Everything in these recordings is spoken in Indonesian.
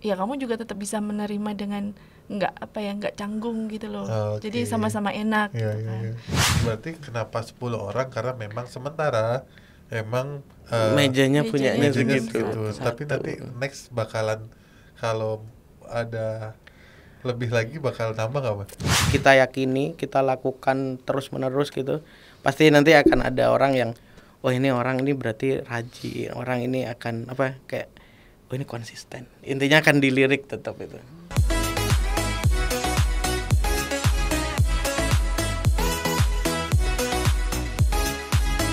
ya kamu juga tetap bisa menerima dengan nggak canggung gitu loh. Oke. Jadi sama-sama enak Iya, gitu iya, kan. iya. Berarti kenapa 10 orang? Karena memang sementara emang Mejanya punyanya mejanya segitu. segitu. Tapi nanti next bakalan kalau ada lebih lagi bakal nambah nggak, Mas? Kita yakini, kita lakukan terus menerus gitu, pasti nanti akan ada orang yang ini orang ini berarti rajin, orang ini akan kayak ini konsisten, intinya akan dilirik tetap itu.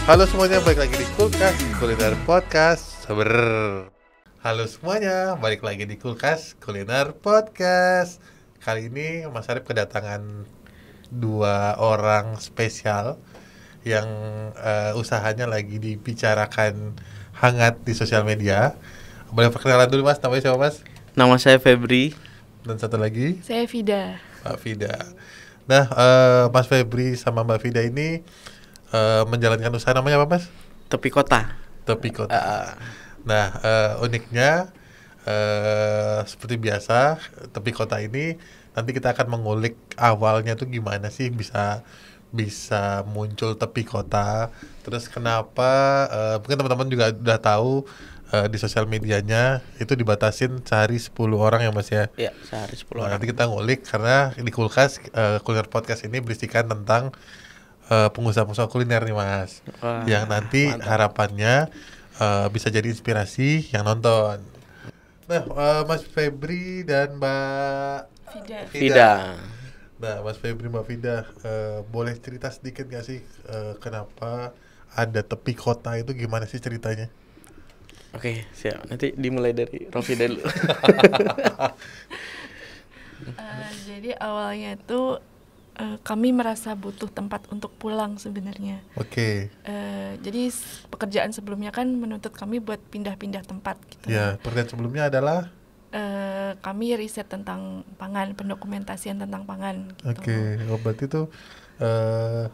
Halo semuanya, balik lagi di Kulkas Kuliner Podcast. Halo semuanya, balik lagi di Kulkas Kuliner Podcast. Kali ini Mas Arif kedatangan 2 orang spesial yang usahanya lagi dibicarakan hangat di sosial media. Boleh perkenalan dulu Mas, namanya siapa Mas? Nama saya Febri. Dan satu lagi? Saya Vida. Mbak Vida. Nah, Mas Febri sama Mbak Vida ini menjalankan usaha namanya apa Mas? Tepi Kota. Tepi Kota. Nah, uniknya seperti biasa Tepi Kota ini nanti kita akan mengulik awalnya tuh gimana sih bisa muncul Tepi Kota. Terus kenapa mungkin teman-teman juga udah tahu di sosial medianya itu dibatasin sehari 10 orang ya Mas ya. Iya, sehari 10 orang. Nanti kita ngulik karena di Kulkas Kuliner Podcast ini berisikan tentang pengusaha-pengusaha kuliner nih Mas. Wah, yang nanti mantap. harapannya bisa jadi inspirasi yang nonton. Nah, Mas Febri dan Mbak Vida. Nah, Mas Febri, Mbak Vida, boleh cerita sedikit gak sih kenapa ada Tepi Kota itu, gimana sih ceritanya? Oke, siap. Nanti dimulai dari Rofi dulu. Jadi awalnya itu kami merasa butuh tempat untuk pulang sebenarnya. Oke. Jadi pekerjaan sebelumnya kan menuntut kami buat pindah-pindah tempat gitu. Ya, pekerjaan sebelumnya adalah kami riset tentang pangan, pendokumentasian tentang pangan gitu. Oke. Oh, berarti itu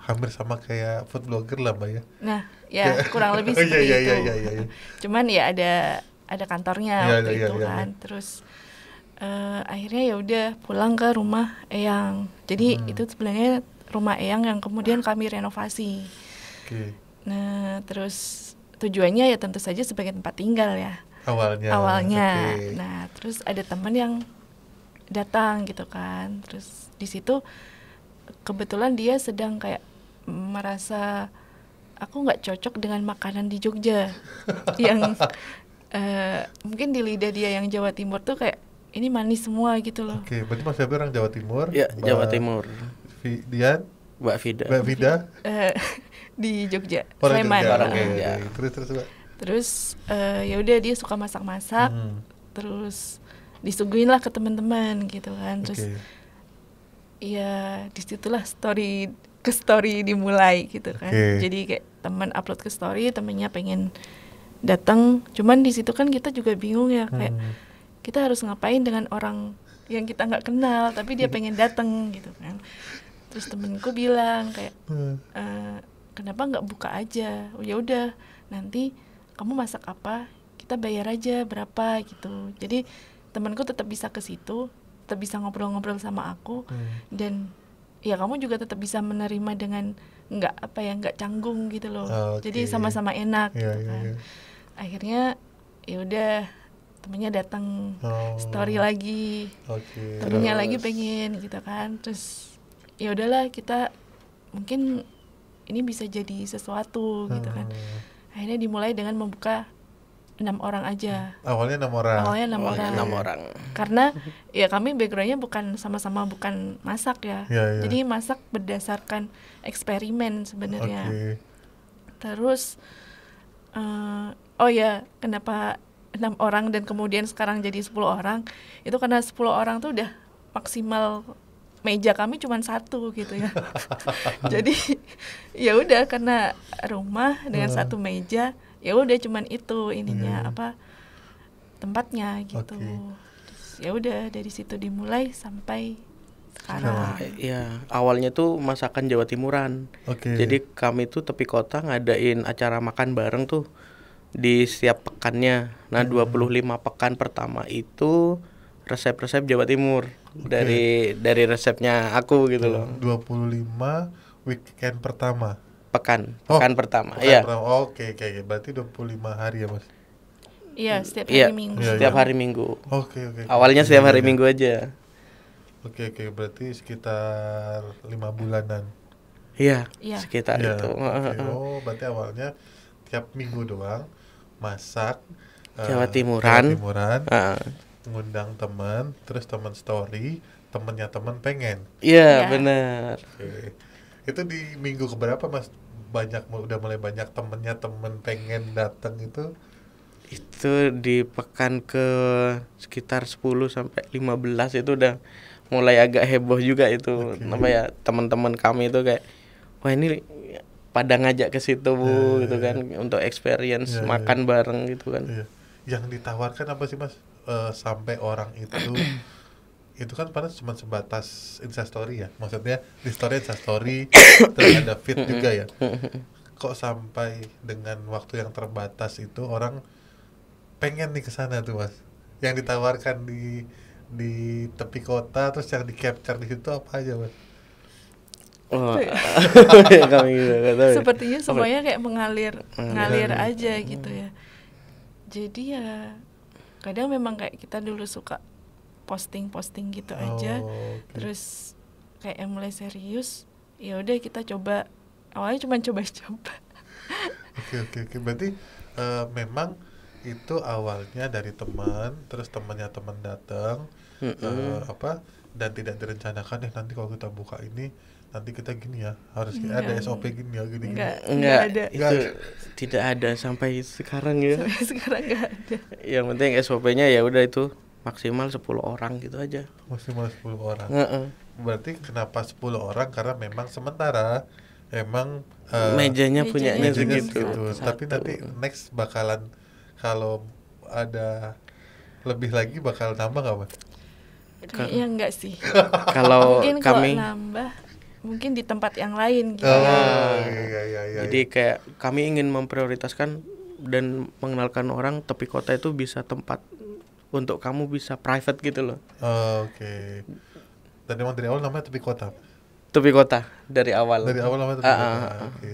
hampir sama kayak food blogger lah Mbak ya. Nah, ya kurang lebih seperti itu. Iya. Cuman ya ada kantornya waktu itu kan. Iya. Terus akhirnya ya udah pulang ke rumah Eyang. Jadi itu sebenarnya rumah Eyang yang kemudian kami renovasi. Oke. Nah, terus tujuannya ya tentu saja sebagai tempat tinggal ya. Awalnya. Okay. Nah, terus ada teman yang datang gitu kan. Terus di situ kebetulan dia sedang kayak merasa aku nggak cocok dengan makanan di Jogja yang mungkin di lidah dia yang Jawa Timur tuh kayak ini manis semua gitu loh. Oke, berarti Mas Febri orang Jawa Timur. Ya, Jawa Timur. Dian? Mbak Vida. Mbak Vida? Di Jogja, Orang Sleman. Jogja. Jogja. Terus Mbak. Terus ya udah dia suka masak-masak. Terus disuguhin lah ke teman-teman gitu kan. Terus ya disitulah story dimulai gitu kan. Jadi kayak teman upload ke story, temennya pengen datang. Cuman di situ kan kita juga bingung ya kayak kita harus ngapain dengan orang yang kita nggak kenal tapi dia pengen datang gitu kan. Terus temenku bilang kayak kenapa nggak buka aja? Oh ya udah, nanti kamu masak apa kita bayar aja berapa gitu. Jadi temanku tetap bisa ke situ, tetap bisa ngobrol-ngobrol sama aku dan ya kamu juga tetap bisa menerima dengan nggak canggung gitu loh. Jadi sama-sama enak gitu kan. Akhirnya ya udah temennya datang story lagi, temennya lagi pengen gitu kan. Terus ya udahlah kita mungkin ini bisa jadi sesuatu gitu kan. Akhirnya dimulai dengan membuka 6 orang aja. Awalnya 6 orang. Karena ya kami backgroundnya sama-sama bukan masak ya. Jadi masak berdasarkan eksperimen sebenarnya. Terus kenapa 6 orang dan kemudian sekarang jadi 10 orang itu karena 10 orang tuh udah maksimal meja kami cuma 1 gitu ya. Jadi ya udah karena rumah dengan 1 meja ya udah cuman itu ininya tempatnya gitu. Terus ya udah dari situ dimulai sampai sekarang. Ya, awalnya tuh masakan Jawa Timuran. Jadi kami tuh Tepi Kota ngadain acara makan bareng tuh di setiap pekannya. Nah, 25 pekan pertama itu resep-resep Jawa Timur dari resepnya aku gitu loh. 25 weekend pertama. Pekan pertama. Pekan Iya. pertama. Oke. Berarti 25 hari ya, Mas. Iya, setiap Iya, hari Minggu. setiap hari Minggu. Oke. Awalnya setiap hari Iya. Minggu aja. Oke, berarti sekitar 5 bulanan. Iya, Iya. sekitar Iya, itu. oke. Oh, berarti awalnya tiap minggu doang masak Jawa Timuran. Heeh. ngundang teman, terus teman story, temennya teman pengen. Iya, Iya. benar. Oke. Itu di minggu keberapa, Mas? Udah mulai banyak temennya temen pengen datang itu? Itu di pekan ke sekitar 10 sampai 15 itu udah mulai agak heboh juga itu. Oke. Apa ya, teman-teman kami itu kayak wah ini pada ngajak ke situ Bu gitu kan untuk experience Iya, makan bareng gitu kan. Iya. Yang ditawarkan apa sih, Mas? Sampai orang itu kan pada cuma sebatas instastory ya, maksudnya di story instastory terus ada feed juga ya. Kok sampai dengan waktu yang terbatas itu orang pengen nih ke sana tuh, Mas? Yang ditawarkan di tepi kota, terus yang di capture di situ apa aja, Mas? Oh, kami juga nggak tahu ya. Sepertinya Apa? semuanya kayak mengalir aja Hmm. gitu ya. Jadi ya kadang memang kayak kita dulu suka posting gitu aja. Oke. Terus kayak yang mulai serius, ya udah kita coba. Awalnya cuma coba-coba. Oke. Berarti memang itu awalnya dari teman, terus temannya teman datang, dan tidak direncanakan nanti kalau kita buka ini nanti kita gini ya, harus ada SOP gini ya, gini. Enggak ada. itu tidak ada sampai sekarang ya. Sampai sekarang nggak ada. Yang penting SOP-nya ya udah itu maksimal 10 orang gitu aja. Maksimal 10 orang. Heeh. Berarti kenapa 10 orang? Karena memang sementara emang Mejanya punyanya mejanya segitu. segitu. Tapi nanti next bakalan kalau ada lebih lagi bakal nambah nggak, Mas? Kayaknya enggak sih. Kalau Mungkin kami kalau nambah mungkin di tempat yang lain gitu. Iya. jadi kayak kami ingin memprioritaskan dan mengenalkan orang tepi kota itu bisa tempat untuk kamu bisa private gitu loh. Oke. Dan emang dari awal namanya tepi kota. Tepi kota dari awal. Dari awal namanya tepi kota. Oke.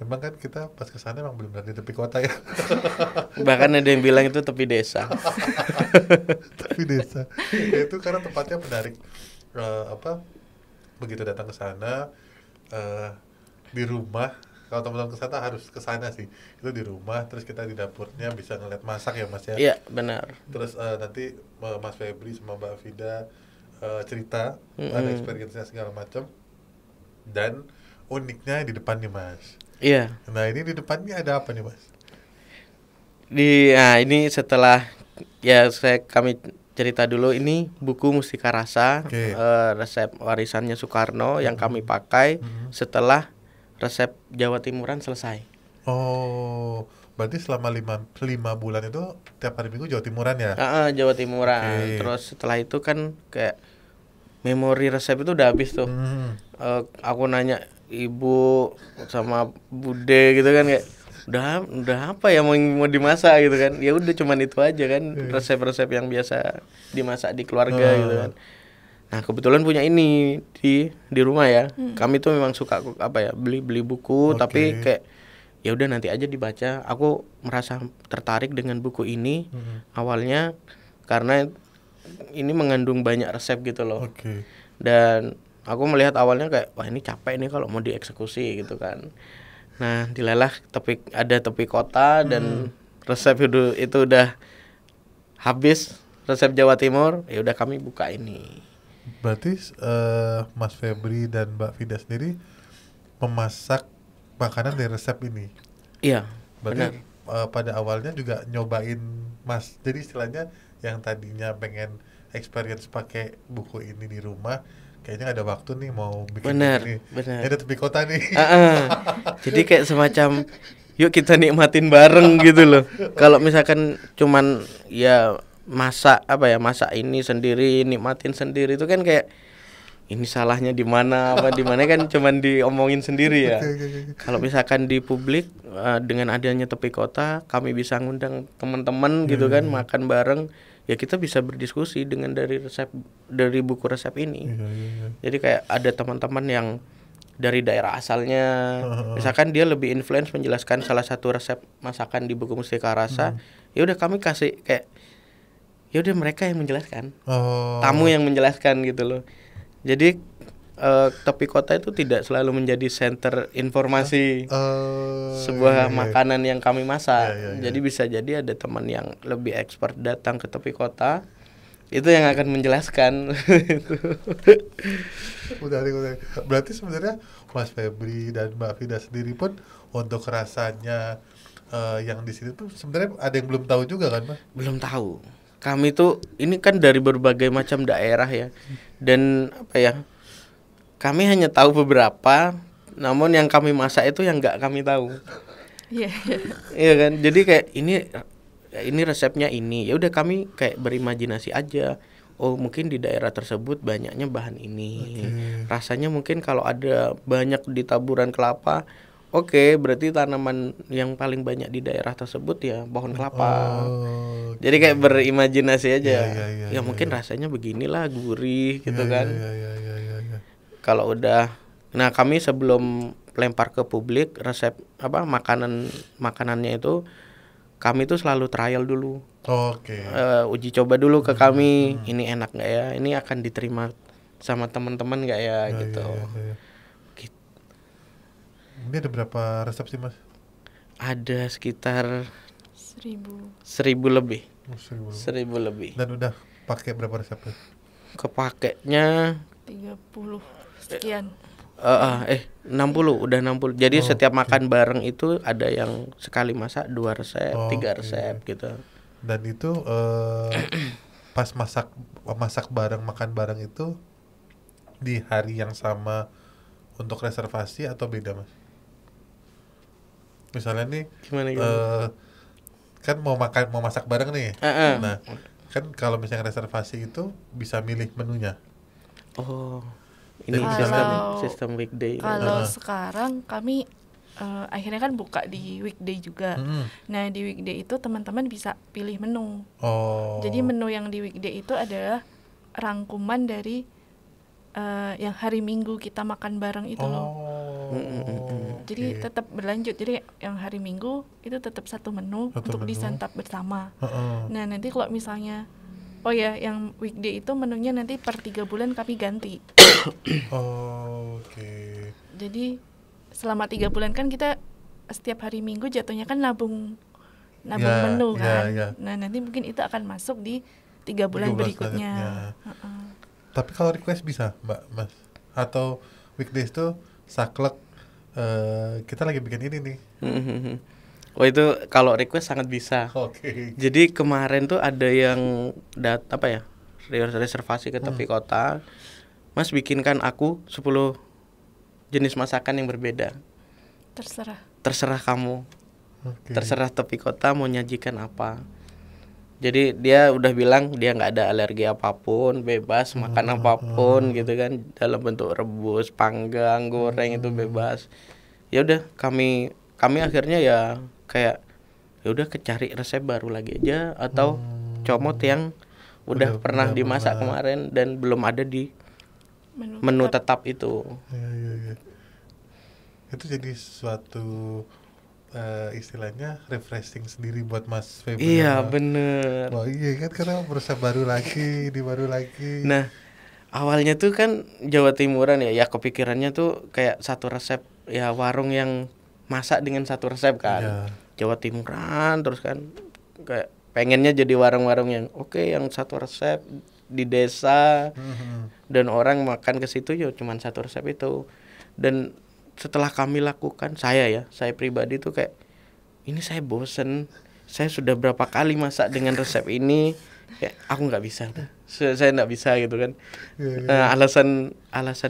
Memang kan kita pas kesana emang belum dari tepi kota ya. Bahkan ada yang bilang itu tepi desa. Tepi desa. Ya, itu karena tempatnya menarik. Begitu datang ke sana di rumah, kalau teman-teman ke sana harus ke sana sih. Itu di rumah, terus kita di dapurnya bisa ngeliat masak ya, Mas ya. Iya, benar. Terus nanti Mas Febri sama Mbak Vida cerita ada experience-nya segala macam. Dan uniknya di depan nih, Mas. Iya. Nah, ini di depannya ada apa nih, Mas? Ini setelah kami cerita dulu, ini buku Mustika Rasa, resep warisannya Soekarno yang kami pakai setelah resep Jawa Timuran selesai. Oh, berarti selama 5 bulan itu tiap hari Minggu Jawa Timuran ya? Jawa Timuran. Terus setelah itu kan kayak memori resep itu udah habis tuh. Aku nanya ibu sama bude gitu kan kayak udah apa ya mau dimasak gitu kan. Ya udah cuman itu aja kan, resep-resep yang biasa dimasak di keluarga gitu kan. Nah, kebetulan punya ini di rumah ya. Kami tuh memang suka beli buku, tapi kayak ya udah nanti aja dibaca. Aku merasa tertarik dengan buku ini awalnya karena ini mengandung banyak resep gitu loh. Dan aku melihat awalnya kayak wah ini capek nih kalau mau dieksekusi gitu kan. Nah, dilelah ada tepi kota dan resep itu udah habis, resep Jawa Timur, ya udah kami buka ini. Berarti Mas Febri dan Mbak Vida sendiri memasak makanan dari resep ini. Iya, berarti pada awalnya juga nyobain Mas. Jadi istilahnya yang tadinya pengen experience pakai buku ini di rumah, kayaknya ada waktu nih mau bikin ini. Bener. Ada tepi kota nih. Jadi kayak semacam yuk kita nikmatin bareng gitu loh. Kalau misalkan cuman ya masak ini sendiri, nikmatin sendiri itu kan kayak ini salahnya di mana kan cuman diomongin sendiri ya. Kalau misalkan di publik dengan adanya tepi kota, kami bisa ngundang teman-teman gitu kan makan bareng. ya kita bisa berdiskusi dengan dari buku resep ini. Jadi kayak ada teman-teman yang dari daerah asalnya, misalkan dia lebih influence menjelaskan salah satu resep masakan di buku Mustika Rasa, ya udah kami kasih kayak, ya udah mereka yang menjelaskan, tamu yang menjelaskan gitu loh. Jadi Tepi Kota itu tidak selalu menjadi center informasi sebuah makanan yang kami masak. Jadi bisa jadi ada teman yang lebih expert datang ke Tepi Kota, itu yang akan menjelaskan. Udah. Berarti sebenarnya Mas Febri dan Mbak Vida sendiri pun untuk rasanya yang di sini tuh sebenarnya ada yang belum tahu juga kan, Mas? Belum tahu. Kami tuh ini kan dari berbagai macam daerah ya. Dan apa ya? Kami hanya tahu beberapa, namun yang kami masak itu yang nggak kami tahu. Iya kan? Jadi kayak ini resepnya ini. Ya udah kami kayak berimajinasi aja. Oh, mungkin di daerah tersebut banyaknya bahan ini. Rasanya mungkin kalau ada banyak di taburan kelapa, oke, berarti tanaman yang paling banyak di daerah tersebut ya pohon kelapa. Jadi kayak berimajinasi aja. Ya mungkin rasanya beginilah, gurih gitu kan. Kalau udah, nah kami sebelum lempar ke publik resep makanannya itu, kami tuh selalu trial dulu. Uji coba dulu ke kami, ini enak nggak ya, ini akan diterima sama teman-teman nggak ya, gitu. Ini ada berapa resep sih, Mas? Ada sekitar 1.000 lebih. 1.000 lebih. Dan udah pakai berapa resep? Kepakainya 30 sekian. 60, udah 60. Jadi setiap makan bareng itu ada yang sekali masak 2 resep, 3 resep gitu. Dan itu pas masak bareng, makan bareng itu di hari yang sama untuk reservasi atau beda, Mas? Misalnya nih kan mau masak bareng nih. Nah, kan kalau misalnya reservasi itu bisa milih menunya. Ini sistem weekday. Kalau sekarang kami akhirnya kan buka di weekday juga. Nah, di weekday itu teman-teman bisa pilih menu. Jadi menu yang di weekday itu adalah rangkuman dari yang hari Minggu kita makan bareng itu loh. Jadi tetap berlanjut. Jadi yang hari Minggu itu tetap satu menu untuk disantap bersama. Nah, nanti kalau misalnya yang weekday itu menunya nanti per 3 bulan kami ganti. Jadi selama 3 bulan kan kita setiap hari Minggu jatuhnya kan nabung menu kan. Nah, nanti mungkin itu akan masuk di 3 bulan berikutnya. Tapi kalau request bisa, Mbak, Mas? Atau weekdays tuh saklek kita lagi bikin ini nih. Itu kalau request sangat bisa. Jadi kemarin tuh ada yang reservasi ke Tepi Kota. Mas bikinkan aku 10 jenis masakan yang berbeda. Terserah kamu. Terserah Tepi Kota mau nyajikan apa. Jadi dia udah bilang dia nggak ada alergi apapun, bebas makan apapun gitu kan, dalam bentuk rebus, panggang, goreng itu bebas. Ya udah kami akhirnya ya kayak ya udah cari resep baru lagi aja atau comot yang udah pernah dimasak kemarin dan belum ada di menu tetap itu. Itu jadi suatu istilahnya refreshing sendiri buat Mas Febri. Iya bener. Kan karena resep baru lagi. Nah awalnya tuh kan Jawa Timuran ya kepikirannya tuh kayak satu resep ya, warung yang masak dengan satu resep kan. Jawa Timuran terus kan kayak pengennya jadi warung-warung yang yang satu resep di desa dan orang makan ke situ ya cuman satu resep itu. Dan setelah kami lakukan, saya pribadi tuh kayak ini saya bosen, saya sudah berapa kali masak dengan resep ini, kayak aku nggak bisa, saya nggak bisa gitu kan. Nah, alasan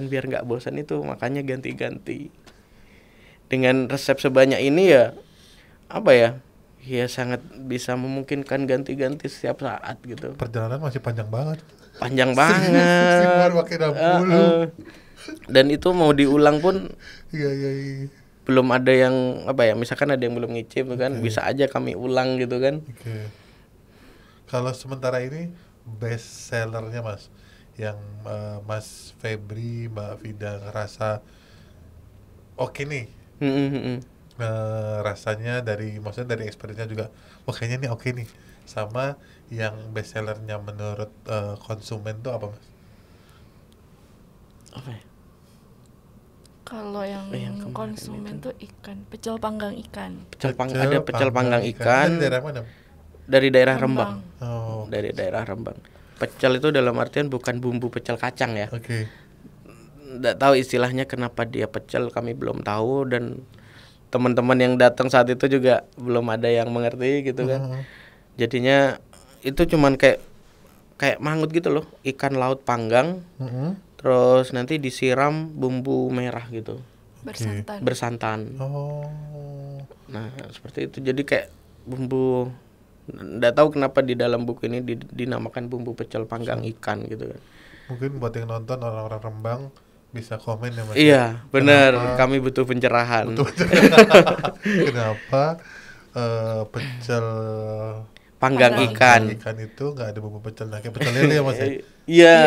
biar nggak bosan itu makanya ganti-ganti dengan resep sebanyak ini ya sangat bisa memungkinkan ganti-ganti setiap saat gitu. Perjalanan masih panjang banget. Baru pakai 60. Dan itu mau diulang pun belum ada yang misalkan ada yang belum ngicip kan, bisa aja kami ulang gitu kan. Kalau sementara ini best sellernya Mas, yang Mas Febri, Mbak Vida ngerasa oke nih, rasanya maksudnya dari experience-nya juga, kayaknya nih oke nih, sama yang best sellernya menurut konsumen tuh apa Mas? Apa ya? Kalau yang konsumen tuh ikan, pecel panggang ikan. Ada pecel panggang ikan. Dari daerah mana? Dari daerah Rembang. Oh. Dari daerah Rembang. Pecel itu dalam artian bukan bumbu pecel kacang ya. Oke. Nggak tahu istilahnya kenapa dia pecel, kami belum tahu, dan teman-teman yang datang saat itu juga belum ada yang mengerti gitu kan. Jadinya itu cuman kayak mangut gitu loh, ikan laut panggang. Terus nanti disiram bumbu merah gitu. Bersantan. Oh. Nah, seperti itu. Jadi kayak bumbu, nggak tahu kenapa di dalam buku ini dinamakan bumbu pecel panggang ikan gitu kan. Mungkin buat yang nonton orang-orang Rembang bisa komen ya Mas. Iya, benar. Kami butuh pencerahan. Kenapa pecel panggang ikan itu nggak ada bumbu pecelnya, kayak pecel lele ya Mas? Iya.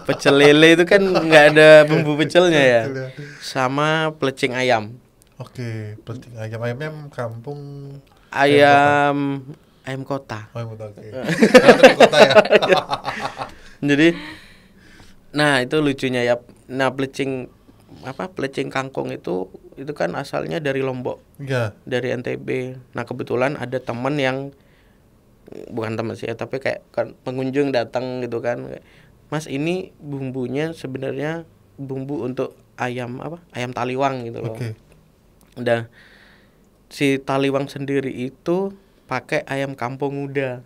Pecel lele itu kan nggak ada bumbu pecelnya ya. Sama pelecing ayam. Oke, pelecing ayamnya kampung ayam kota. Ayam kota, oke. Ayam kota ya. Jadi, nah itu lucunya ya. Nah pelecing kangkung itu kan asalnya dari Lombok. Iya. Dari NTB. Nah kebetulan ada teman yang, bukan teman sih ya, tapi kayak kan pengunjung datang gitu kan, Mas ini bumbunya sebenarnya bumbu untuk ayam taliwang gitu loh. Oke. Udah, si taliwang sendiri itu pakai ayam kampung muda.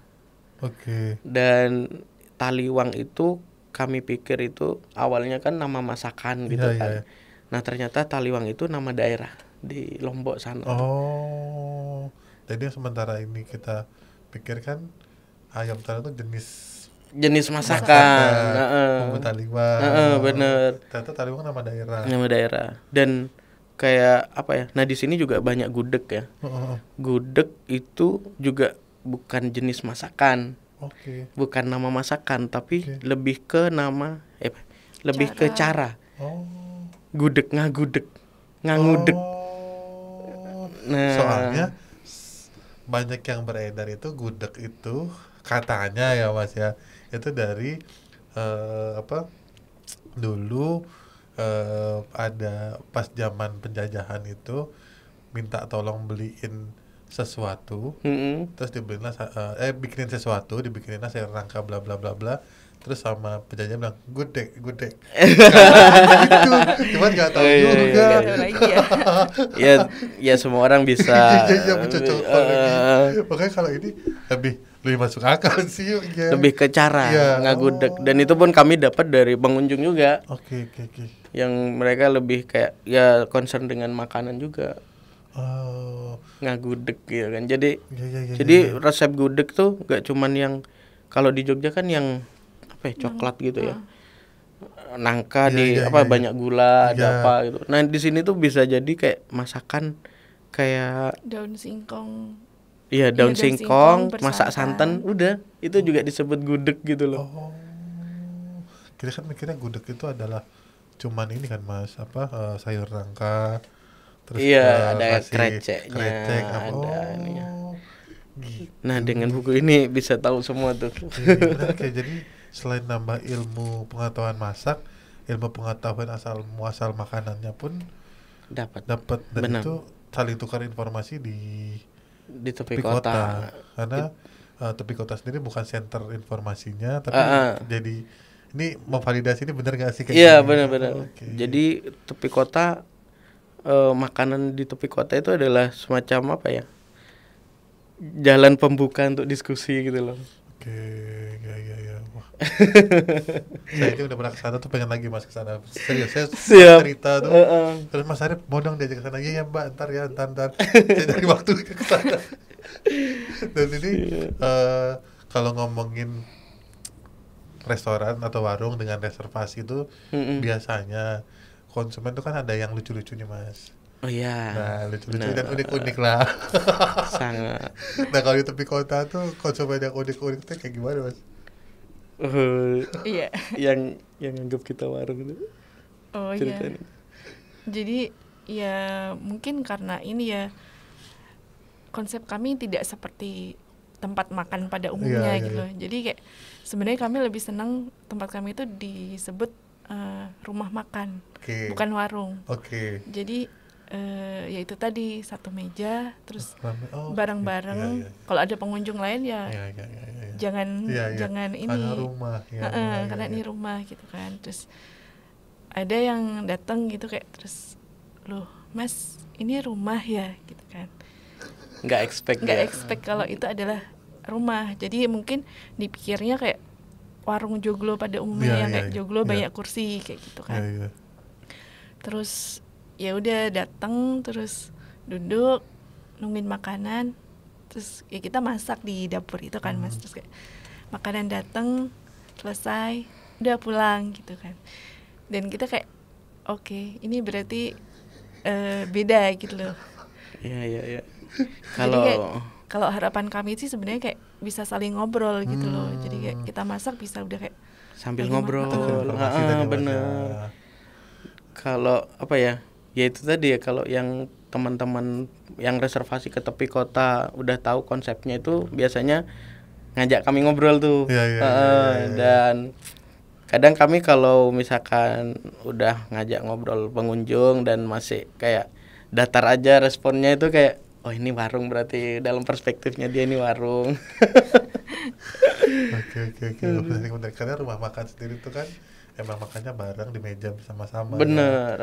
Oke. Dan taliwang itu kami pikir itu awalnya kan nama masakan gitu kan. Nah ternyata taliwang itu nama daerah di Lombok sana. Oh, jadi sementara ini kita pikirkan ayam taliwang itu jenis masakan. Bumbu taliwang. Bener. Ternyata taliwang nama daerah. Nama daerah. Dan kayak apa ya? Nah di sini juga banyak gudeg ya. Gudeg itu juga bukan jenis masakan. Oke. Bukan nama masakan, tapi lebih ke nama, lebih ke cara. Oh. Gudeg ngagudeg. Nah, soalnya banyak yang beredar itu gudeg itu katanya ya Mas ya, itu dari dulu ada pas zaman penjajahan itu minta tolong beliin sesuatu, terus bikinin sesuatu, dibikinin sayur rangka bla bla bla bla, terus sama penjajah bilang gudeg gitu, cuman nggak tahu juga. Ya semua orang bisa. Makanya kalau ini lebih masuk akal sih ya. Lebih ke cara ngagudeg, dan itu pun kami dapat dari pengunjung juga. Oke. Yang mereka lebih kayak ya concern dengan makanan juga. Ngagudeg gitu kan. Jadi resep gudeg tuh gak cuman yang kalau di Jogja kan yang coklat gitu ya. Nangka banyak gula, ada apa gitu. Nah, di sini tuh bisa jadi kayak masakan kayak daun singkong. Iya, daun singkong, masak santan, udah. Itu juga disebut gudeg gitu loh. Kita kan mikirnya gudeg itu adalah cuman ini kan Mas, sayur rangka. Terus ada kreceknya, ada ininya. Nah, dengan buku ini bisa tahu semua tuh. Jadi selain nambah ilmu pengetahuan masak, ilmu pengetahuan asal makanannya pun dapat. Dan benar. Itu saling tukar informasi di tepi kota. Karena tepi kota sendiri bukan center informasinya, tapi jadi ini memvalidasi ini benar nggak sih? Iya, benar-benar. Jadi tepi kota, makanan di tepi kota itu adalah semacam apa ya, jalan pembuka untuk diskusi gitu loh. Oke, ya. Wah. Saya aja udah pernah kesana tuh, pengen lagi Mas kesana. Serius, saya cerita tuh. Terus Mas Arif mau dong diajak kesana. Iya Mbak, ntar. Saya dari waktu kesana. Dan ini kalau ngomongin restoran atau warung dengan reservasi itu biasanya konsumen tuh kan ada yang lucu-lucunya Mas. Oh iya. Nah, lucu-lucu dan unik-unik lah. Sangat. Nah, kalau di tepi kota tuh konsumen yang unik-unik tuh kayak gimana, Mas? Iya. yang anggap kita warung itu. Oh iya. Jadi ya mungkin karena ini ya konsep kami tidak seperti tempat makan pada umumnya gitu. Jadi kayak sebenarnya kami lebih senang tempat kami itu disebut rumah makan, bukan warung. Jadi ya itu tadi satu meja terus bareng-bareng. Kalau ada pengunjung lain ya jangan ini karena rumah karena ini rumah gitu kan. Terus ada yang datang gitu kayak terus loh Mas ini rumah ya gitu kan. Nggak expect kalau itu adalah rumah. Jadi mungkin dipikirnya kayak warung joglo pada umumnya yang kayak joglo banyak kursi kayak gitu kan. Terus ya udah datang terus duduk nungguin makanan, terus ya kita masak di dapur itu kan Mas. Terus kayak makanan datang selesai udah pulang gitu kan. Dan kita kayak oke, ini berarti beda gitu loh. Iya. Kalau harapan kami sih sebenarnya kayak bisa saling ngobrol gitu loh. Jadi kayak kita masak bisa udah kayak sambil ngobrol. Bener. Kalau apa ya? Ya itu tadi ya, kalau yang teman-teman yang reservasi ke tepi kota udah tahu konsepnya itu biasanya ngajak kami ngobrol tuh. Dan kadang kami kalau misalkan udah ngajak ngobrol pengunjung dan masih kayak datar aja responnya itu kayak oh ini warung, berarti dalam perspektifnya dia ini warung. Oke. Benar. Karena rumah makan sendiri itu kan emang makannya bareng di meja bersama-sama. Bener.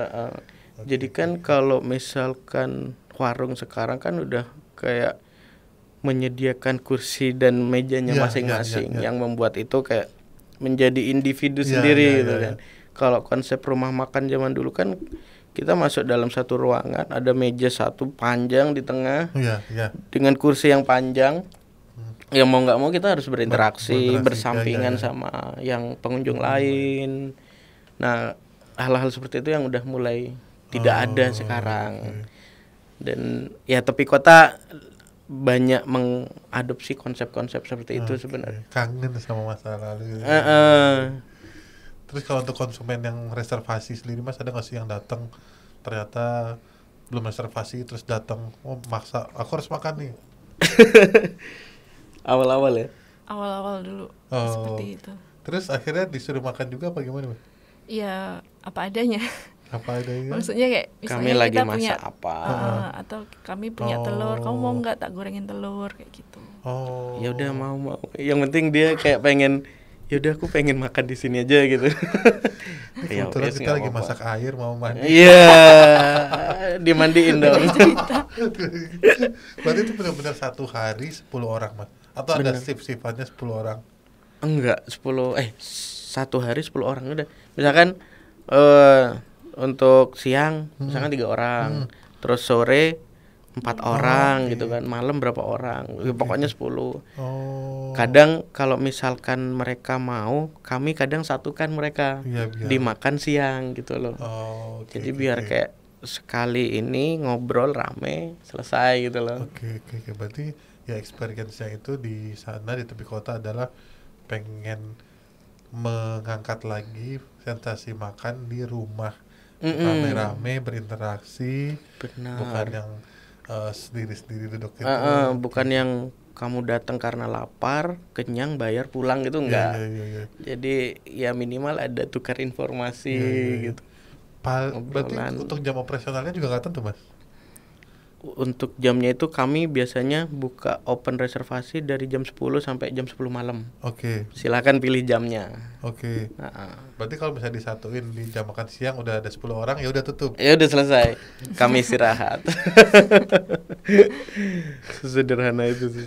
Jadi kan kalau misalkan warung sekarang kan udah kayak menyediakan kursi dan mejanya masing-masing yang membuat itu kayak menjadi individu sendiri gitu kan. Kalau konsep rumah makan zaman dulu kan kita masuk dalam satu ruangan, ada meja satu panjang di tengah dengan kursi yang panjang. Ya mau nggak mau kita harus berinteraksi bersampingan sama yang pengunjung lain. Nah hal-hal seperti itu yang udah mulai tidak ada sekarang. Dan ya tepi kota banyak mengadopsi konsep-konsep seperti itu sebenarnya. Kangen sama masa lalu. Terus kalau untuk konsumen yang reservasi sendiri Mas, ada nggak sih yang datang ternyata belum reservasi terus datang maksa aku harus makan nih? Awal-awal ya? Awal-awal dulu seperti itu. Terus akhirnya disuruh makan juga apa gimana Mas? Ya apa adanya. Maksudnya kayak misalnya kami lagi kita masak punya apa atau kami punya telur, kamu mau nggak tak gorengin telur kayak gitu. Ya udah mau. Yang penting dia kayak pengen, ya udah aku pengen makan di sini aja gitu. Kebetulan kita lagi masak air mau mandi. Iya, dimandiin dong. Berarti itu benar-benar satu hari 10 orang Mas? Atau ada shift-shiftannya 10 orang? Enggak, 1 hari 10 orang udah. Misalkan untuk siang misalkan 3 orang, terus sore 4 orang gitu kan, malam berapa orang, pokoknya 10. Kadang kalau misalkan mereka mau, kami kadang satukan mereka dimakan siang gitu loh. Jadi biar kayak sekali ini ngobrol rame selesai gitu loh. Oke. Berarti ya experience-nya itu di sana di tepi kota adalah pengen mengangkat lagi sensasi makan di rumah. Rame-rame berinteraksi. Benar. Bukan yang sendiri-sendiri duduk itu. Bukan yang kamu datang karena lapar, kenyang, bayar, pulang gitu enggak. Jadi ya minimal ada tukar informasi gitu. Berarti untuk jam operasionalnya juga nggak tentu Mas? Untuk jamnya itu kami biasanya buka open reservasi dari jam 10 sampai jam 10 malam. Silakan pilih jamnya. Berarti kalau bisa disatuin di jam makan siang udah ada 10 orang ya udah tutup. Ya udah selesai. Kami istirahat. Sederhana itu sih.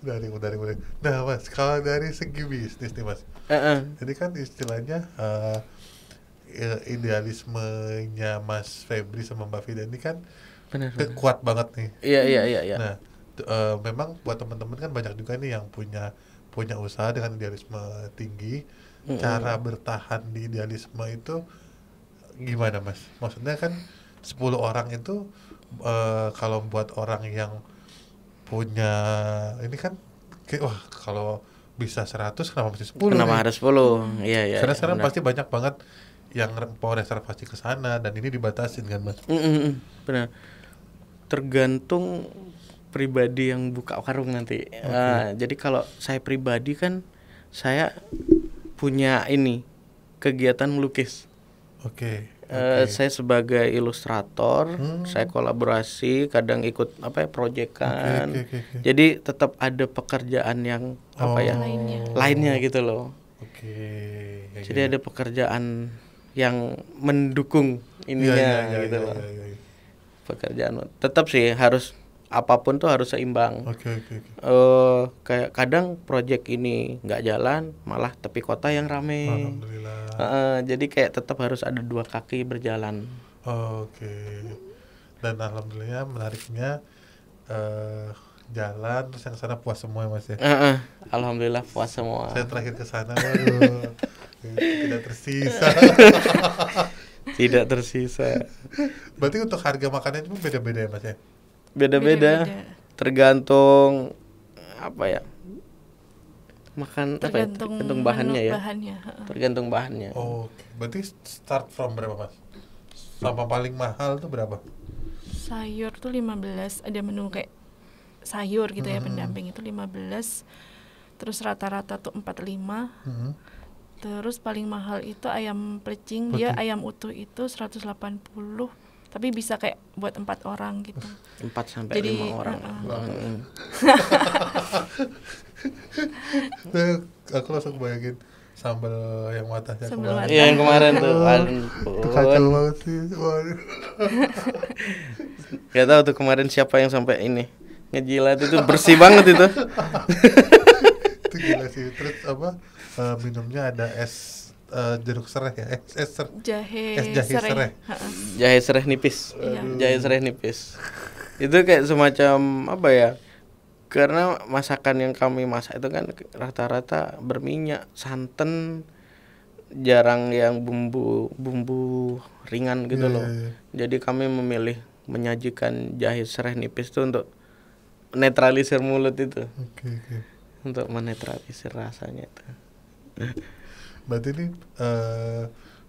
Menarik. Nah Mas, kalau dari segi bisnis nih Mas. Jadi kan istilahnya idealismenya Mas Febri sama Mbak Fida ini kan benar. Kuat banget nih. Iya. Nah, memang buat teman-teman kan banyak juga nih yang punya usaha dengan idealisme tinggi. Cara bertahan di idealisme itu gimana Mas? Maksudnya kan 10 orang itu kalau buat orang yang punya ini kan kayak wah kalau bisa 100 kenapa mesti 10? Kenapa harus 10? Iya. Karena sekarang pasti banyak banget yang mau reservasi ke sana dan ini dibatasin kan Mas? Benar. Tergantung pribadi yang buka warung nanti. Jadi kalau saya pribadi kan saya punya ini kegiatan melukis. Oke. Saya sebagai ilustrator, saya kolaborasi, kadang ikut proyekan. Okay. Jadi tetap ada pekerjaan yang lainnya gitu loh. Oke. Jadi ada pekerjaan yang mendukung ininya gitu loh. Pekerjaan tetap sih harus apapun tuh harus seimbang. Oke. Kayak kadang proyek ini nggak jalan, malah tepi kota yang rame. Alhamdulillah. Jadi kayak tetap harus ada dua kaki berjalan. Oke. Dan alhamdulillah menariknya jalan terus yang sana puas semua Mas ya. Alhamdulillah puas semua. Saya terakhir ke sana waduh. Tidak tersisa. Tidak tersisa. Berarti untuk harga makannya itu beda-beda ya Mas ya? Beda-beda. Tergantung tergantung bahannya ya. Tergantung bahannya. Oke. Berarti start from berapa Mas? Sama paling mahal tuh berapa? Sayur tuh 15, ada menu kayak sayur gitu ya, pendamping itu 15. Terus rata-rata tuh 45. Terus paling mahal itu ayam plecing, dia ayam utuh itu 180. Tapi bisa kayak buat 4 orang gitu. 4 sampai 5 orang. Aku langsung bayangin sambal yang matanya kemarin. Iya yang kemarin tuh. Itu kacau banget sih. Waduh. Gak tahu tuh kemarin siapa yang sampai ini ngejilat itu bersih banget itu. Itu gila sih. Terus minumnya ada es jeruk sereh ya, jahe sereh. Jahe sereh nipis. Jahe sereh nipis. Itu kayak semacam karena masakan yang kami masak itu kan rata-rata berminyak, santan, jarang yang bumbu ringan gitu loh. Jadi kami memilih menyajikan jahe sereh nipis itu untuk netralisir mulut itu. Oke. Untuk menetralisir rasanya itu. Berarti ini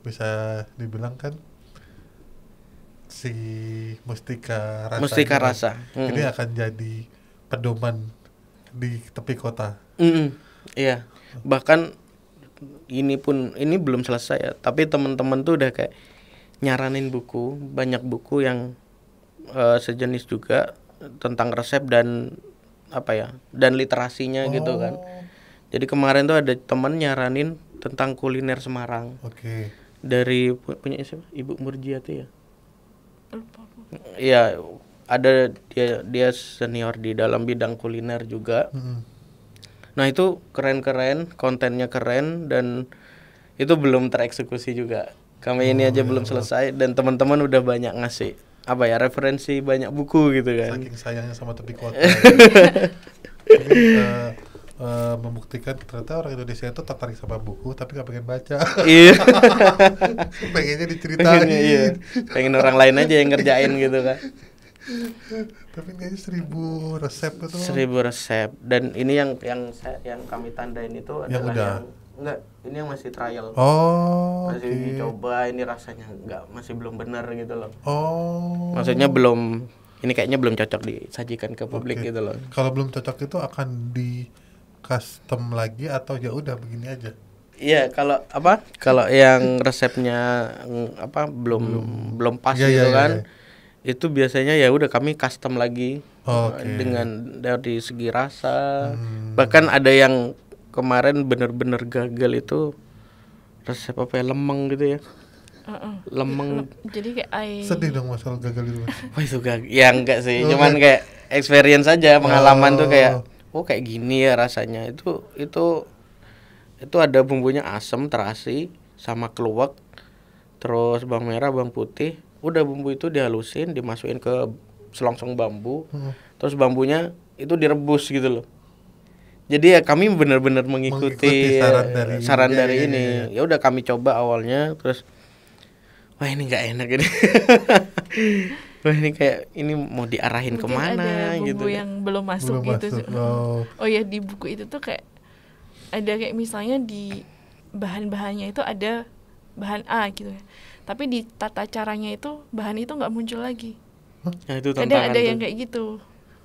bisa dibilang kan si Mustika Rasa ini akan jadi pedoman di tepi kota. Iya. Bahkan ini belum selesai ya, tapi teman-teman tuh udah kayak nyaranin banyak buku yang sejenis juga tentang resep dan dan literasinya gitu kan. Jadi kemarin tuh ada teman nyaranin tentang kuliner Semarang. Oke. Dari punya siapa? Ibu Murjiati ya? Iya, ada dia senior di dalam bidang kuliner juga. Nah, itu keren-keren, kontennya keren dan itu belum tereksekusi juga. Kami ini aja belum selesai dan teman-teman udah banyak ngasih referensi banyak buku gitu kan. Saking sayangnya sama tepi kota. Membuktikan ternyata orang Indonesia itu tertarik sama buku tapi nggak pengen baca. Iya. Pengennya diceritain. Pengen orang lain aja yang ngerjain gitu kan. Tapi kayaknya 1000 resep itu. 1000 resep dan ini yang kami tandain itu adalah ini yang masih trial. Masih dicoba, ini rasanya masih belum benar gitu loh. Maksudnya ini kayaknya belum cocok disajikan ke publik gitu loh. Kalau belum cocok itu akan di custom lagi atau ya udah begini aja? Iya, kalau yang resepnya belum pas gitu kan. Itu biasanya ya udah kami custom lagi dengan dari segi rasa. Bahkan ada yang kemarin bener-bener gagal itu resep lemeng gitu ya. Lemeng. Jadi kayak sedih dong masalah gagal itu. Wah itu gagal. Ya enggak sih, cuman kayak experience aja, pengalaman tuh kayak kayak gini ya rasanya. Itu ada bumbunya asam, terasi, sama keluak, terus bawang merah, bawang putih. Udah bumbu itu dihalusin, dimasukin ke selongsong bambu. Terus bambunya itu direbus gitu loh. Jadi ya kami benar-benar mengikuti saran dari ini. Ya udah kami coba awalnya terus wah ini nggak enak ini. Wah ini kayak ini mau diarahin mungkin kemana ada bumbu gitu yang belum masuk Belum gitu. masuk. Oh. Ya di buku itu tuh kayak ada kayak misalnya di bahan-bahannya itu ada bahan A gitu ya, tapi di tata caranya itu bahan itu nggak muncul lagi. Nah, itu Kadang tantangan ada tuh. yang kayak gitu,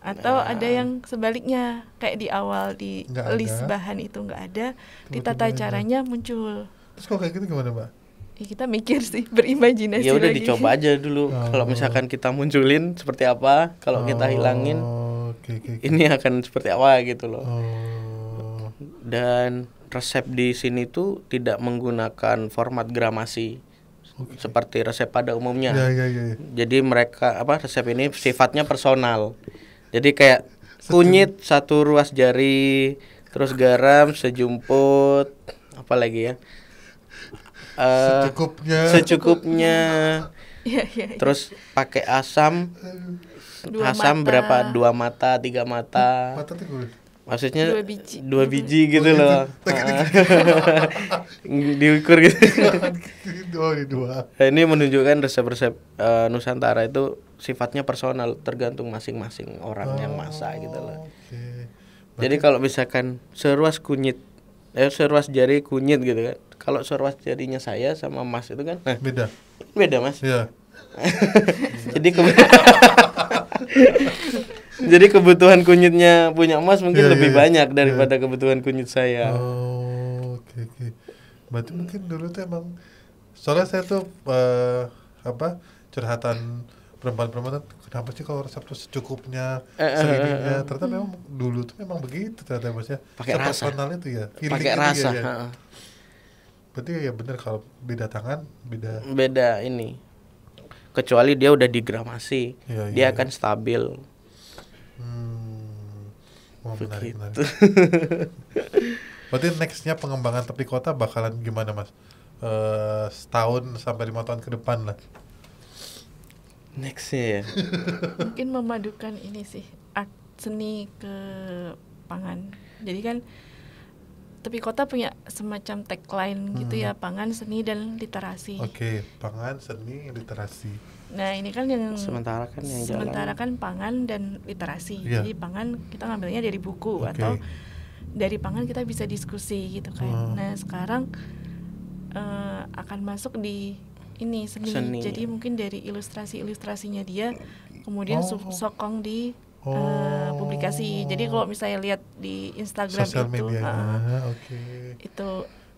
atau Nah. ada yang sebaliknya, kayak di awal di Nggak list ada. bahan itu nggak ada, di Tiba-tiba tata ada. caranya muncul. Terus kalau kayak gitu gimana, Mbak? Ya, kita mikir sih, berimajinasi Ya udah lagi. dicoba aja dulu. Kalau misalkan kita munculin seperti apa, kalau kita hilangin Oke. ini akan seperti apa gitu loh. Oh. Dan resep di sini tuh tidak menggunakan format gramasi seperti resep pada umumnya. Ya. Jadi mereka resep ini sifatnya personal. Jadi kayak kunyit 1 ruas jari, terus garam sejumput, apa lagi ya? Secukupnya. Iya. Terus pakai asam. 2 Asam mata. berapa? 2 mata, 3 mata. Mata tuh gue. Maksudnya 2 biji. 2 biji gitu Oh, gitu. loh. Diukur gitu. Oh, ini 2. Nah, ini menunjukkan resep-resep Nusantara itu sifatnya personal, tergantung masing-masing orang yang masak gitu loh. Oke. Jadi kalau misalkan seruas jari kunyit gitu kan. Kalau seruas jarinya saya sama Mas itu kan beda Mas. Iya. Jadi kebutuhan kunyitnya punya Mas mungkin Iya, lebih iya. banyak daripada kebutuhan kunyit saya. Oh, oke. Berarti mungkin dulu tuh emang soalnya saya tuh curhatan perempuan-perempuan, kenapa sih kalau resep tuh secukupnya, segininya. Ternyata memang dulu tuh memang begitu ternyata Mas ya. Pakai rasa. Personal itu ya. Pakai rasa. Ya. Berarti ya benar kalau beda tangan, beda ini. Kecuali dia udah digramasi, dia akan stabil. Menarik. Berarti nextnya pengembangan tepi kota bakalan gimana Mas? Setahun sampai 5 tahun ke depan lah. Nextnya ya. Mungkin memadukan ini sih, art seni ke pangan. Jadi kan tepi kota punya semacam tagline gitu ya, pangan, seni, dan literasi. Oke, pangan, seni, literasi. Nah ini kan yang sementara kan pangan dan literasi. Yeah. Jadi pangan kita ngambilnya dari buku atau dari pangan kita bisa diskusi gitu kan. Nah sekarang akan masuk di ini seni. Jadi mungkin dari ilustrasinya dia kemudian sokong di publikasi. Jadi kalau misalnya lihat di Instagram Sosial itu itu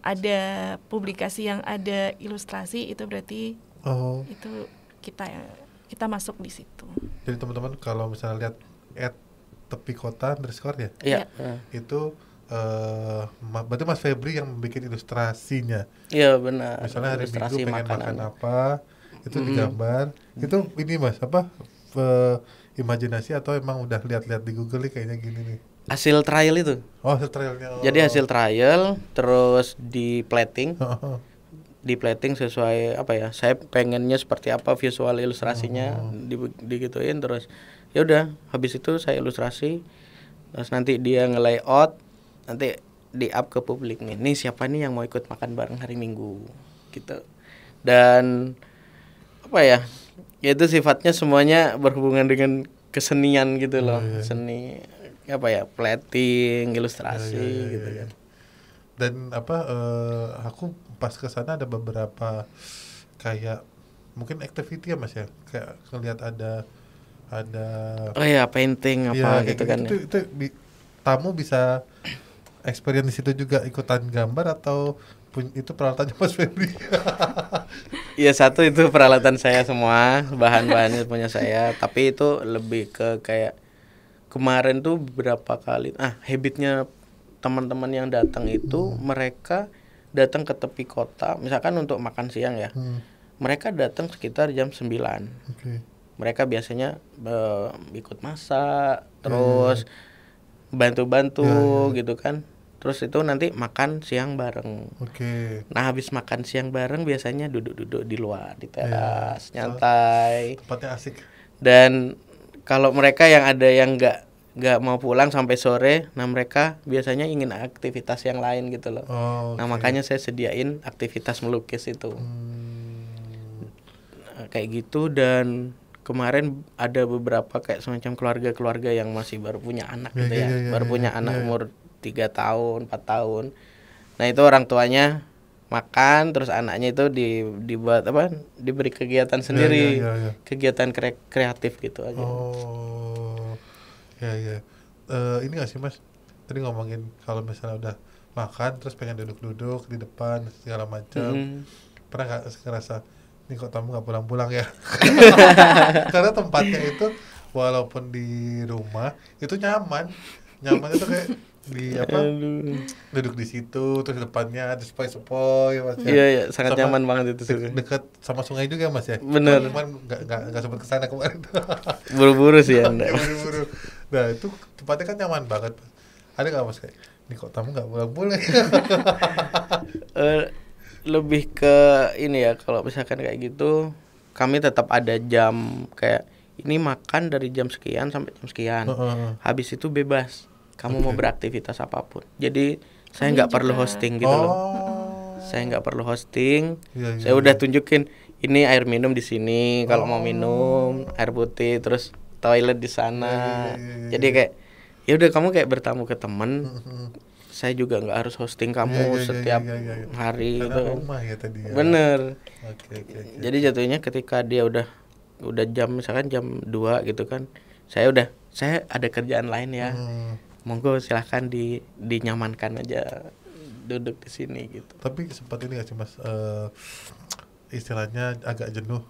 ada publikasi yang ada ilustrasi, itu berarti itu kita masuk di situ. Jadi teman-teman kalau misalnya lihat @tepi kota _ ya? Iya. Itu berarti Mas Febri yang bikin ilustrasinya. Iya benar. Misalnya hari ilustrasi Minggu pengen makanan. makan apa, itu digambar. Itu ini Mas imajinasi atau emang udah lihat-lihat di Google nih kayaknya gini nih? Hasil trial itu. Hasil trialnya. Jadi hasil trial terus di plating. Di plating sesuai saya pengennya seperti apa visual ilustrasinya, digituin terus ya udah habis itu saya ilustrasi, terus nanti dia nge-layout, nanti di up ke publik nih siapa nih yang mau ikut makan bareng hari Minggu gitu. Dan itu sifatnya semuanya berhubungan dengan kesenian gitu loh. Seni plating, ilustrasi gitu kan. Dan aku pas ke sana ada beberapa kayak mungkin activity ya Mas ya, kayak ngelihat ada painting gitu kan. Itu tamu bisa experience di situ juga, ikutan gambar atau itu peralatannya Mas Febri? Iya, satu itu peralatan saya semua, bahan-bahannya punya saya, tapi itu lebih ke kayak kemarin tuh beberapa kali habitnya teman-teman yang datang itu mereka datang ke tepi kota misalkan untuk makan siang ya. Mereka datang sekitar jam 9. Mereka biasanya ikut masak, terus bantu-bantu gitu kan. Terus itu nanti makan siang bareng. Nah habis makan siang bareng biasanya duduk-duduk di luar di teras, nyantai. Tempatnya asik. Dan kalau mereka yang ada yang nggak mau pulang sampai sore, nah mereka biasanya ingin aktivitas yang lain gitu loh. Nah makanya saya sediain aktivitas melukis itu. kayak gitu. Dan kemarin ada beberapa kayak semacam keluarga-keluarga yang masih baru punya anak gitu ya, baru punya anak umur 3 tahun, 4 tahun. Nah, itu orang tuanya makan, terus anaknya itu dibuat apa? Diberi kegiatan sendiri. Kegiatan kreatif gitu aja. Oh. Ya. Ini gak sih Mas? Tadi ngomongin kalau misalnya udah makan terus pengen duduk-duduk di depan segala macam. Pernah gak ngerasa ini kok tamu gak pulang-pulang ya? Karena tempatnya itu walaupun di rumah itu nyaman itu kayak di apa, duduk di situ terus depannya ada sepoi-sepoi Mas ya. Iya, sangat nyaman banget itu dekat sama sungai juga Mas ya. Bener. Cuman nggak sempat kesana kemarin. Buru-buru sih Anda. Buru-buru. Nah itu tempatnya kan nyaman banget. Ada nggak Mas kayak ini kok tamu nggak pulang-pulang? Lebih ke ini ya, kalau misalkan kayak gitu kami tetap ada jam kayak ini makan dari jam sekian sampai jam sekian. Habis itu bebas kamu mau beraktivitas apapun. Jadi saya nggak perlu hosting gitu loh. Saya nggak perlu hosting. Saya udah tunjukin ini air minum di sini kalau mau minum, air putih, terus toilet di sana. Jadi kayak ya udah kamu kayak bertamu ke teman. Saya juga nggak harus hosting kamu setiap hari gitu. Rumah ya tadi ya. Bener. Jadi jatuhnya ketika dia udah jam misalkan jam 2 gitu kan, saya ada kerjaan lain ya. Monggo silahkan dinyamankan aja duduk di sini gitu. Tapi sempat ini nggak sih Mas, istilahnya agak jenuh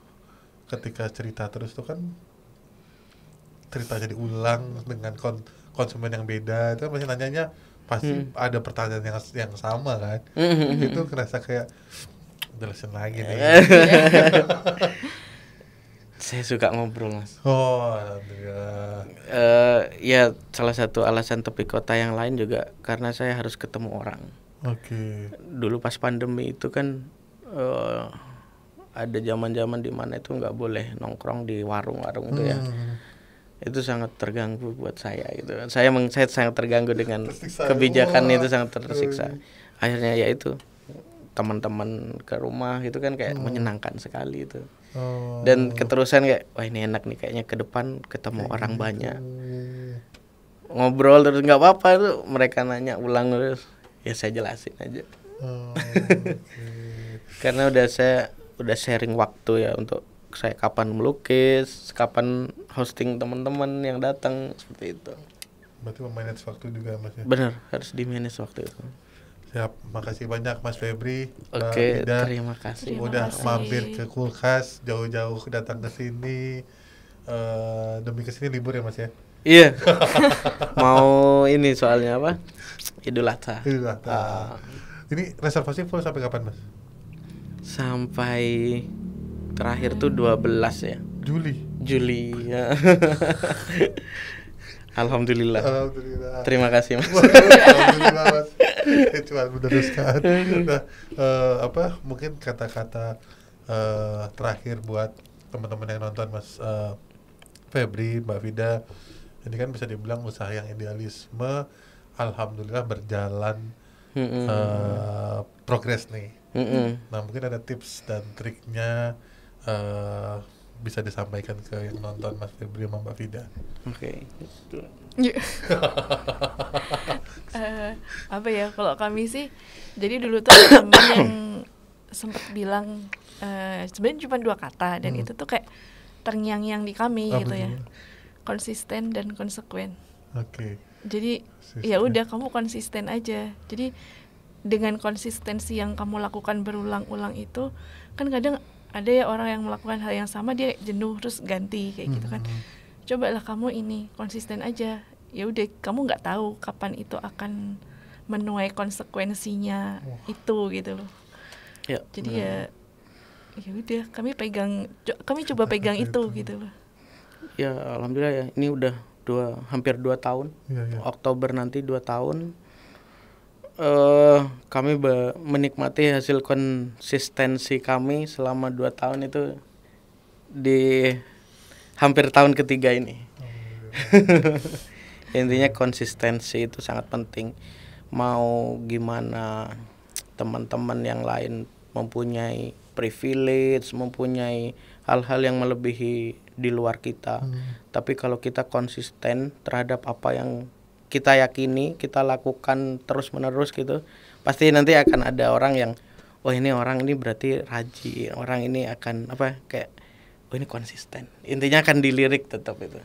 ketika cerita terus tuh kan ceritanya diulang dengan konsumen yang beda, itu masih nanyanya pasti ada pertanyaan yang sama kan. Itu kerasa kayak jelasin lagi nih. Saya suka ngobrol Mas. Oh alhamdulillah. Ya salah satu alasan tepi kota yang lain juga karena saya harus ketemu orang. Dulu pas pandemi itu kan ada zaman-zaman di mana itu nggak boleh nongkrong di warung-warung itu ya. Itu sangat terganggu buat saya gitu. Saya sangat terganggu dengan kebijakan itu, sangat tersiksa. Akhirnya ya itu teman-teman ke rumah gitu kan kayak menyenangkan sekali itu. Dan keterusan kayak wah ini enak nih kayaknya ke depan ketemu orang banyak. Ngobrol terus nggak apa-apa tuh mereka nanya ulang terus ya saya jelasin aja. Karena udah sharing waktu ya untuk saya kapan melukis, kapan hosting teman-teman yang datang seperti itu. Berarti memanage waktu juga Mas ya? Benar, harus di-manage waktu itu. Siap, makasih banyak Mas Febri. Oke, terima kasih. Udah mampir ke Kulkas, jauh-jauh datang ke sini. Demi kesini libur ya Mas ya? Iya. Mau ini soalnya apa? Idul Adha. Ini reservasi full sampai kapan Mas? Sampai terakhir tuh 12 ya. Juli ya. Alhamdulillah. Terima kasih Mas. Alhamdulillah Mas. Cuma meneruskan. Nah, mungkin kata-kata terakhir buat teman-teman yang nonton Mas Febri, Mbak Vida. Ini kan bisa dibilang usaha yang idealisme. Alhamdulillah berjalan progres nih. Nah mungkin ada tips dan triknya bisa disampaikan ke yang nonton Mas Febri sama Mbak Vida. Apa ya kalau kami sih, jadi dulu tuh ada temen yang sempat bilang sebenarnya cuma 2 kata dan itu tuh kayak terngiang-ngiang di kami gitu ya, konsisten dan konsekuen. Jadi ya udah kamu konsisten aja. Jadi dengan konsistensi yang kamu lakukan berulang-ulang itu kan kadang ada ya orang yang melakukan hal yang sama dia jenuh terus ganti kayak gitu kan. Cobalah kamu ini konsisten aja. Ya udah kamu nggak tahu kapan itu akan menuai konsekuensinya itu gitu loh. Jadi ya udah kami coba pegang itu gitu loh. Ya alhamdulillah ya ini udah hampir 2 tahun. Oktober nanti 2 tahun. Kami menikmati hasil konsistensi kami selama 2 tahun itu di hampir tahun ketiga ini. Intinya konsistensi itu sangat penting. Mau gimana teman-teman yang lain mempunyai privilege, mempunyai hal-hal yang melebihi di luar kita. Tapi kalau kita konsisten terhadap apa yang kita yakini, kita lakukan terus-menerus gitu, pasti nanti akan ada orang yang, oh ini orang ini berarti rajin, orang ini akan kayak, oh ini konsisten. Intinya akan dilirik tetap itu.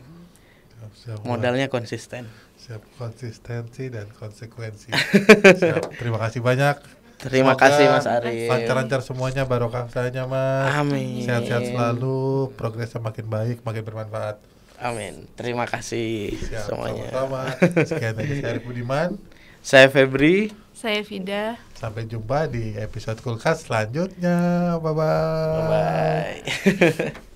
Siap, modalnya konsisten. Siap, konsistensi dan konsekuensi. Siap. Terima kasih banyak. Terima kasih Mas Arif. Lancar-lancar semuanya, barokah usahanya Mas. Amin. Sehat-sehat selalu, progresnya makin baik, makin bermanfaat. Amin. Terima kasih. Siap, semuanya. Sama-sama. Sekian dari saya Arif Budiman. Saya Febri. Saya Vida. Sampai jumpa di episode Kulkas selanjutnya. Bye-bye. Bye-bye.